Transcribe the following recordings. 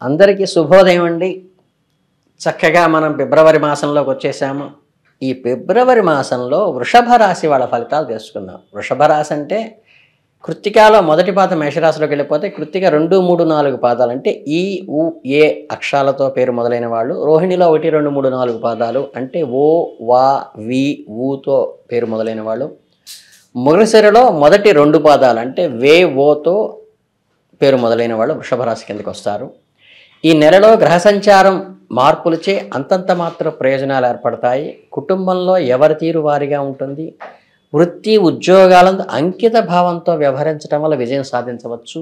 అందరికీ శుభోదయం అండి. చక్కగా మనం ఫిబ్రవరి మాసంలోకి వచ్చేసాము. ఈ ఫిబ్రవరి మాసంలో వృషభ రాశి వాళ్ళ ఫలితాలు తెలుసుకుందాం. వృషభ రాశి అంటే కృత్తికలో మొదటి పాదం మేషరాశిలోకి వెళ్ళిపోతే కృత్తిక 2, 3, 4 పాదాలు అంటే ఈ, ఉ, ఏ అక్షరాలతో పేరు మొదలైన వాళ్ళు. రోహిణిలో 1, 2, 3, 4 పాదాలు అంటే ఓ, వా, వి, ఊతో పేరు మొదలైన వాళ్ళు. మృగశిరలో మొదటి 2 పాదాలు అంటే వే, ఓతో పేరు మొదలైన వాళ్ళు వృషభ రాశి కిందకి వస్తారు. ఈ నెలలో గ్రహ సంచారం మార్పులచే అంతంత మాత్రం ప్రయోజనాలు ఏర్పడతాయి. కుటుంబంలో ఎవరి తీరు వారిగా ఉంటుంది. వృత్తి ఉద్యోగాలందు అంకిత భావంతో వ్యవహరించడం వల్ల విజయం సాధించవచ్చు.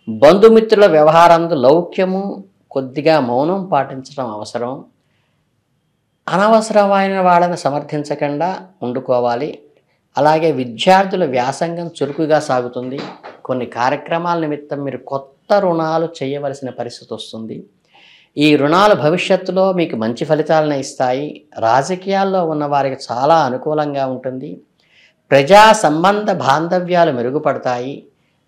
బంధుమిత్రుల వ్యవహారంలో లౌక్యము, కొద్దిగా మౌనం పాటించడం అవసరం. అనవసరమైన వాళ్ళని సమర్థించకుండా ఉండుకోవాలి. అలాగే విద్యార్థుల వ్యాసంగం చురుకుగా సాగుతుంది. కొన్ని కార్యక్రమాల నిమిత్తం మీరు కొత్త రుణాలు చేయవలసిన పరిస్థితి వస్తుంది. ఈ రుణాలు భవిష్యత్తులో మీకు మంచి ఫలితాలను ఇస్తాయి. రాజకీయాల్లో ఉన్న వారికి చాలా అనుకూలంగా ఉంటుంది. ప్రజా సంబంధ బాంధవ్యాలు మెరుగుపడతాయి.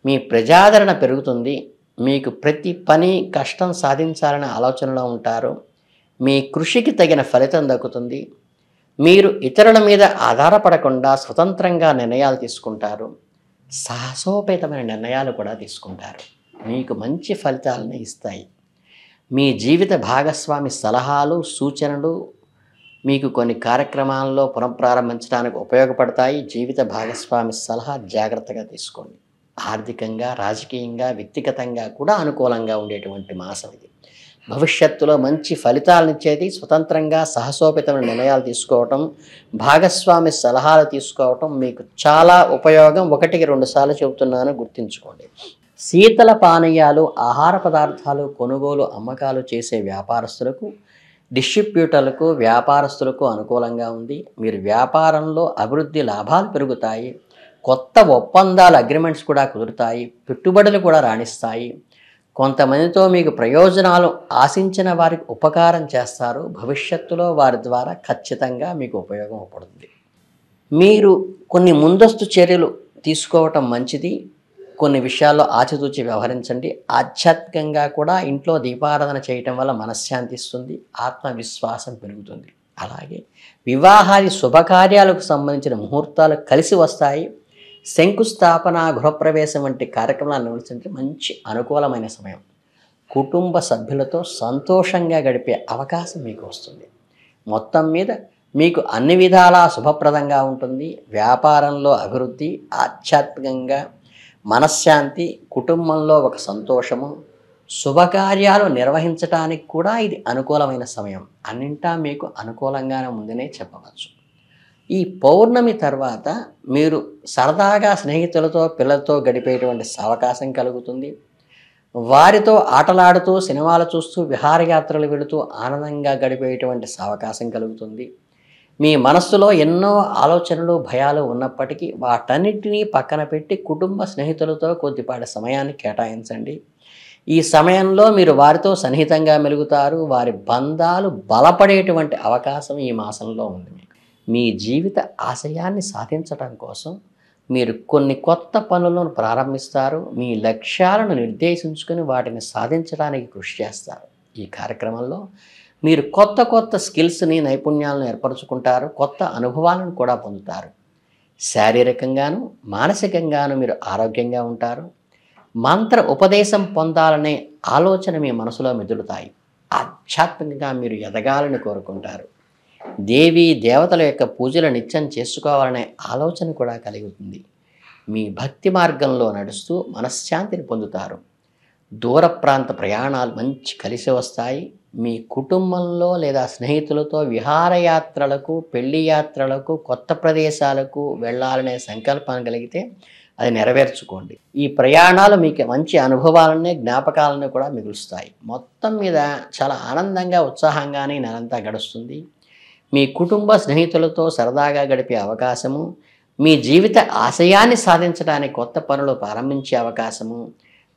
మీ ప్రజాదరణ పెరుగుతుంది. మీకు ప్రతి పని కష్టం సాధించాలనే ఆలోచనలో ఉంటారు. మీ కృషికి తగిన ఫలితం దక్కుతుంది. మీరు ఇతరుల మీద ఆధారపడకుండా స్వతంత్రంగా నిర్ణయాలు తీసుకుంటారు. సాహసోపేతమైన నిర్ణయాలు కూడా తీసుకుంటారు. మీకు మంచి ఫలితాలను ఇస్తాయి. మీ జీవిత భాగస్వామి సలహాలు, సూచనలు మీకు కొన్ని కార్యక్రమాల్లో పునఃప్రారంభించడానికి ఉపయోగపడతాయి. జీవిత భాగస్వామి సలహా జాగ్రత్తగా తీసుకోండి. ఆర్థికంగా, రాజకీయంగా, వ్యక్తిగతంగా కూడా అనుకూలంగా ఉండేటువంటి మాసం ఇది. భవిష్యత్తులో మంచి ఫలితాలను ఇచ్చేది. స్వతంత్రంగా సాహసోపేతమైన నిర్ణయాలు తీసుకోవటం, భాగస్వామి సలహాలు తీసుకోవటం మీకు చాలా ఉపయోగం. 1కి 2 సార్లు చెబుతున్నాను, గుర్తుంచుకోండి. శీతల పానీయాలు, ఆహార పదార్థాలు కొనుగోలు అమ్మకాలు చేసే వ్యాపారస్తులకు, డిస్ట్రిబ్యూటర్లకు, వ్యాపారస్తులకు అనుకూలంగా ఉంది. మీరు వ్యాపారంలో అభివృద్ధి, లాభాలు పెరుగుతాయి. కొత్త ఒప్పందాలు, అగ్రిమెంట్స్ కూడా కుదురుతాయి. పెట్టుబడులు కూడా రాణిస్తాయి. కొంతమందితో మీకు ప్రయోజనాలు ఆశించిన వారికి ఉపకారం చేస్తారు. భవిష్యత్తులో వారి ద్వారా ఖచ్చితంగా మీకు ఉపయోగం పడుతుంది. మీరు కొన్ని ముందస్తు చర్యలు తీసుకోవటం మంచిది. కొన్ని విషయాల్లో ఆచితూచి వ్యవహరించండి. ఆధ్యాత్మికంగా కూడా ఇంట్లో దీపారాధన చేయటం వల్ల మనశ్శాంతి ఇస్తుంది. ఆత్మవిశ్వాసం పెరుగుతుంది. అలాగే వివాహాది శుభకార్యాలకు సంబంధించిన ముహూర్తాలు కలిసి వస్తాయి. శంకుస్థాపన, గృహప్రవేశం వంటి కార్యక్రమాలు నిర్వహించే మంచి అనుకూలమైన సమయం. కుటుంబ సభ్యులతో సంతోషంగా గడిపే అవకాశం మీకు వస్తుంది. మొత్తం మీద మీకు అన్ని విధాలా శుభప్రదంగా ఉంటుంది. వ్యాపారంలో అభివృద్ధి, ఆధ్యాత్మికంగా మనశ్శాంతి, కుటుంబంలో ఒక సంతోషము, శుభకార్యాలు నిర్వహించడానికి కూడా ఇది అనుకూలమైన సమయం. అన్నింటా మీకు అనుకూలంగానే ఉందనే చెప్పవచ్చు. ఈ పౌర్ణమి తర్వాత మీరు సరదాగా స్నేహితులతో, పిల్లలతో గడిపేటువంటి అవకాశం కలుగుతుంది. వారితో ఆటలాడుతూ, సినిమాలు చూస్తూ, విహారయాత్రలు వెళుతూ ఆనందంగా గడిపేటువంటి అవకాశం కలుగుతుంది. మీ మనస్సులో ఎన్నో ఆలోచనలు, భయాలు ఉన్నప్పటికీ వాటన్నిటినీ పక్కన పెట్టి కుటుంబ స్నేహితులతో కొద్దిపాటి సమయాన్ని కేటాయించండి. ఈ సమయంలో మీరు వారితో సన్నిహితంగా మెలుగుతారు. వారి బంధాలు బలపడేటువంటి అవకాశం ఈ మాసంలో ఉంది. మీ జీవిత ఆశయాన్ని సాధించడం కోసం మీరు కొన్ని కొత్త పనులను ప్రారంభిస్తారు. మీ లక్ష్యాలను నిర్దేశించుకొని వాటిని సాధించడానికి కృషి చేస్తారు. ఈ కార్యక్రమంలో మీరు కొత్త కొత్త స్కిల్స్ని, నైపుణ్యాలను ఏర్పరచుకుంటారు. కొత్త అనుభవాలను కూడా పొందుతారు. శారీరకంగాను, మానసికంగాను మీరు ఆరోగ్యంగా ఉంటారు. మంత్ర ఉపదేశం పొందాలనే ఆలోచన మీ మనసులో మెదులుతాయి. ఆధ్యాత్మికంగా మీరు ఎదగాలని కోరుకుంటారు. దేవీ దేవతల యొక్క పూజలు నిత్యం చేసుకోవాలనే ఆలోచన కూడా కలుగుతుంది. మీ భక్తి మార్గంలో నడుస్తూ మనశ్శాంతిని పొందుతారు. దూర ప్రాంత ప్రయాణాలు మంచి కలిసి వస్తాయి. మీ కుటుంబంలో లేదా స్నేహితులతో విహారయాత్రలకు, పెళ్లి యాత్రలకు, కొత్త ప్రదేశాలకు వెళ్ళాలనే సంకల్పం కలిగితే అది నెరవేర్చుకోండి. ఈ ప్రయాణాలు మీకు మంచి అనుభవాలనే, జ్ఞాపకాలను కూడా మిగులుస్తాయి. మొత్తం మీద చాలా ఆనందంగా, ఉత్సాహంగానే నెలంతా గడుస్తుంది. మీ కుటుంబ స్నేహితులతో సరదాగా గడిపే అవకాశము, మీ జీవిత ఆశయాన్ని సాధించడానికి కొత్త పనులు ప్రారంభించే అవకాశము,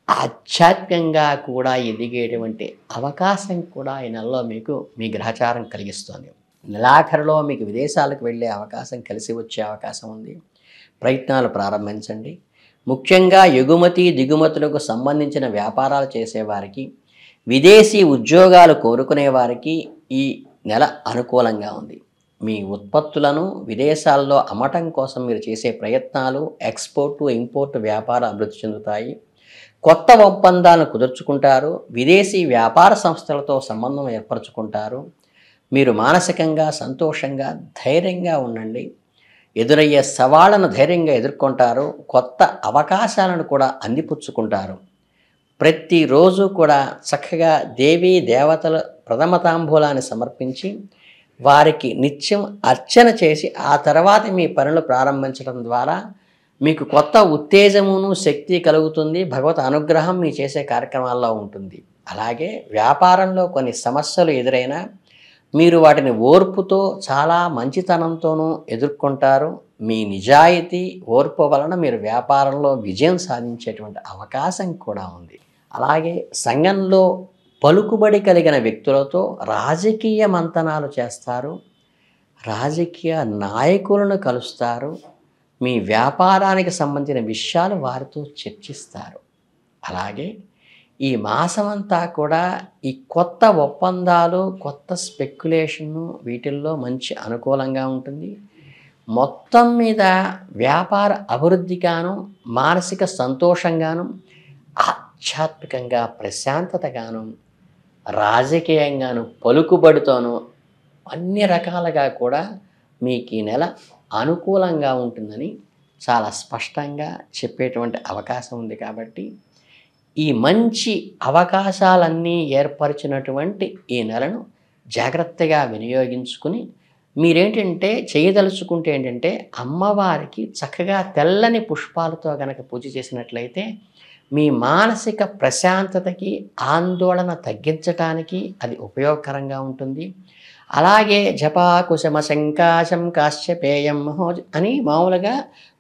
ఆధ్యాత్మికంగా కూడా ఎదిగేటువంటి అవకాశం కూడా ఈ నెలలో మీకు మీ గ్రహచారం కలిగిస్తుంది. నెలాఖరులో మీకు విదేశాలకు వెళ్ళే అవకాశం, కలిసి వచ్చే అవకాశం ఉంది. ప్రయత్నాలు ప్రారంభించండి. ముఖ్యంగా ఎగుమతి దిగుమతులకు సంబంధించిన వ్యాపారాలు చేసేవారికి విదేశీ ఉద్యోగాలు కోరుకునే వారికి ఈ నెల అనుకూలంగా ఉంది. మీ ఉత్పత్తులను విదేశాల్లో అమ్మటం కోసం మీరు చేసే ప్రయత్నాలు ఎక్స్పోర్టు, ఇంపోర్టు వ్యాపార అభివృద్ధి చెందుతాయి. కొత్త ఒప్పందాలను కుదుర్చుకుంటారు. విదేశీ వ్యాపార సంస్థలతో సంబంధం ఏర్పరచుకుంటారు. మీరు మానసికంగా సంతోషంగా ధైర్యంగా ఉండండి. ఎదురయ్యే సవాళ్లను ధైర్యంగా ఎదుర్కొంటారు. కొత్త అవకాశాలను కూడా అందిపుచ్చుకుంటారు. ప్రతిరోజు కూడా చక్కగా దేవీ దేవతల ప్రథమ తాంబూలాన్ని సమర్పించి వారికి నిత్యం అర్చన చేసి ఆ తర్వాత మీ పనులు ప్రారంభించడం ద్వారా మీకు కొత్త ఉత్తేజమును శక్తి కలుగుతుంది. భగవత్ అనుగ్రహం మీ చేసే కార్యక్రమాల్లో ఉంటుంది. అలాగే వ్యాపారంలో కొన్ని సమస్యలు ఎదురైనా మీరు వాటిని ఓర్పుతో చాలా మంచితనంతోనూ ఎదుర్కొంటారు. మీ నిజాయితీ ఓర్పు వలన మీరు వ్యాపారంలో విజయం సాధించేటువంటి అవకాశం కూడా ఉంది. అలాగే సంఘంలో పలుకుబడి కలిగిన వ్యక్తులతో రాజకీయ మంతనాలు చేస్తారు. రాజకీయ నాయకులను కలుస్తారు. మీ వ్యాపారానికి సంబంధించిన విషయాలు వారితో చర్చిస్తారు. అలాగే ఈ మాసమంతా కూడా ఈ కొత్త ఒప్పందాలు, కొత్త స్పెక్యులేషను వీటిల్లో మంచి అనుకూలంగా ఉంటుంది. మొత్తం మీద వ్యాపార అభివృద్ధిగాను, మానసిక సంతోషంగాను, ఆధ్యాత్మికంగా ప్రశాంతతగాను, రాజకీయంగాను పలుకుబడితోనూ అన్ని రకాలుగా కూడా మీకు ఈ నెల అనుకూలంగా ఉంటుందని చాలా స్పష్టంగా చెప్పేటువంటి అవకాశం ఉంది. కాబట్టి ఈ మంచి అవకాశాలన్నీ ఏర్పరిచినటువంటి ఈ నెలను జాగ్రత్తగా వినియోగించుకుని మీరేంటంటే చేయదలుచుకుంటే ఏంటంటే అమ్మవారికి చక్కగా తెల్లని పుష్పాలతో కనుక పూజ చేసినట్లయితే మీ మానసిక ప్రశాంతతకి, ఆందోళన తగ్గించటానికి అది ఉపయోగకరంగా ఉంటుంది. అలాగే జపాకుశమ శంకాశం కాశ్యపేయం అని మామూలుగా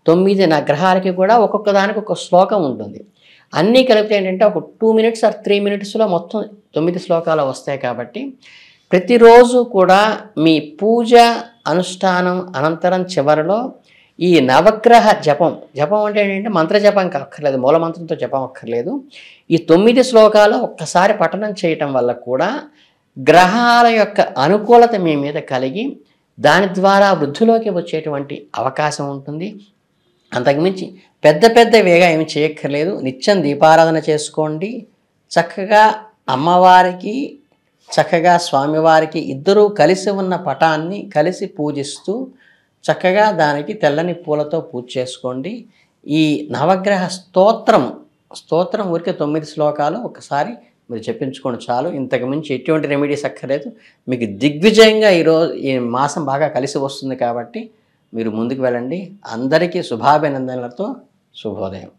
9 నగ్రహాలకి కూడా ఒక్కొక్క దానికి ఒక శ్లోకం ఉంటుంది. అన్నీ కలిపితే ఏంటంటే ఒక 2 మినిట్స్ ఆర్ 3 మినిట్స్లో మొత్తం 9 శ్లోకాలు వస్తాయి. కాబట్టి ప్రతిరోజు కూడా మీ పూజ అనుష్ఠానం అనంతరం చివరిలో ఈ నవగ్రహ జపం అంటే ఏంటంటే మంత్ర జపం అక్కర్లేదు, మూలమంత్రంతో జపం అక్కర్లేదు. ఈ 9 శ్లోకాలు ఒక్కసారి పఠనం చేయటం వల్ల కూడా గ్రహాల యొక్క అనుకూలత మీ మీద కలిగి దాని ద్వారా వృద్ధిలోకి వచ్చేటువంటి అవకాశం ఉంటుంది. అంతకుమించి పెద్ద వేగా ఏమి చేయక్కర్లేదు. నిత్యం దీపారాధన చేసుకోండి. చక్కగా అమ్మవారికి, చక్కగా స్వామివారికి ఇద్దరూ కలిసి ఉన్న పటాన్ని కలిసి పూజిస్తూ చక్కగా దానికి తెల్లని పూలతో పూజ చేసుకోండి. ఈ నవగ్రహ స్తోత్రం ఊరికే 9 శ్లోకాలు ఒకసారి మీరు చెప్పించుకోండి చాలు. ఇంతకు మించి ఎటువంటి రెమెడీస్ అక్కర్లేదు. మీకు దిగ్విజయంగా ఈ మాసం బాగా కలిసి వస్తుంది. కాబట్టి మీరు ముందుకు వెళ్ళండి. అందరికీ శుభాభినందనలతో శుభోదయం.